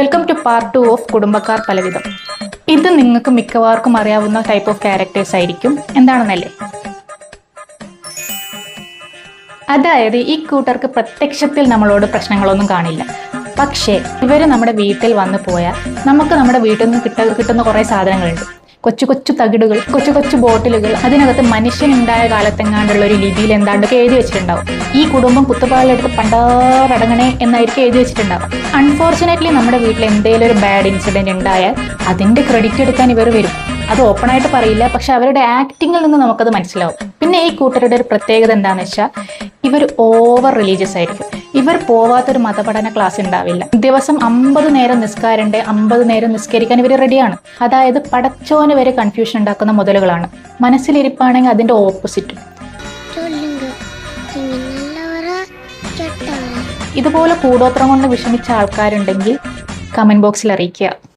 Welcome to part 2 of കുടുംബക്കാർ പലവിധം. ഇത് നിങ്ങൾക്ക് മിക്കവാർക്കും അറിയാവുന്ന ടൈപ്പ് ഓഫ് ക്യാരക്ടേഴ്സ് ആയിരിക്കും. എന്താണെന്നല്ലേ? അതായത് ഈ കൂട്ടർക്ക് പ്രത്യക്ഷത്തിൽ നമ്മളോട് പ്രശ്നങ്ങളൊന്നും കാണില്ല. പക്ഷേ ഇവർ നമ്മുടെ വീട്ടിൽ വന്നു പോയാൽ നമുക്ക് നമ്മുടെ വീട്ടിൽ നിന്ന് കിട്ടുന്ന കുറേ സാധനങ്ങളുണ്ട്. കൊച്ചു കൊച്ചു തകിടുകൾ, കൊച്ചു കൊച്ചു ബോട്ടിലുകൾ, അതിനകത്ത് മനുഷ്യനുണ്ടായ കാലത്തെങ്ങാണ്ടുള്ള ഒരു ലിപിയിൽ എന്താണ്ടൊക്കെ എഴുതി വെച്ചിട്ടുണ്ടാവും. ഈ കുടുംബം കുത്തുപാലെടുത്ത് പണ്ടാറടങ്ങണേ എന്നായിരിക്കും എഴുതി വെച്ചിട്ടുണ്ടാവും. അൺഫോർച്ചുനേറ്റ്ലി നമ്മുടെ വീട്ടിൽ എന്തെങ്കിലും ഒരു ബാഡ് ഇൻസിഡന്റ് ഉണ്ടായാൽ അതിന്റെ ക്രെഡിറ്റ് എടുക്കാൻ ഇവർ വരും. അത് ഓപ്പൺ ആയിട്ട് പറയില്ല, പക്ഷെ അവരുടെ ആക്ടിങ്ങിൽ നിന്ന് നമുക്കത് മനസ്സിലാവും. പിന്നെ ഈ കൂട്ടരുടെ ഒരു പ്രത്യേകത എന്താണെന്ന് വെച്ചാൽ ഇവർ ഓവർ റിലീജിയസ് ആയിരിക്കും. ഇവർ പോവാത്തൊരു മതപഠന ക്ലാസ് ഉണ്ടാവില്ല. ദിവസം 50 നേരം നിസ്കാരണ്ട്, 50 നേരം നിസ്കരിക്കാൻ ഇവർ റെഡിയാണ്. അതായത് പടച്ചോന് വരെ കൺഫ്യൂഷൻ ഉണ്ടാക്കുന്ന മുതലുകളാണ്. മനസ്സിലിരിപ്പാണെങ്കിൽ അതിന്റെ ഓപ്പോസിറ്റും. ഇതുപോലെ കൂടോത്രം കൊണ്ട് വിഷമിച്ച ആൾക്കാരുണ്ടെങ്കിൽ കമന്റ് ബോക്സിൽ അറിയിക്കുക.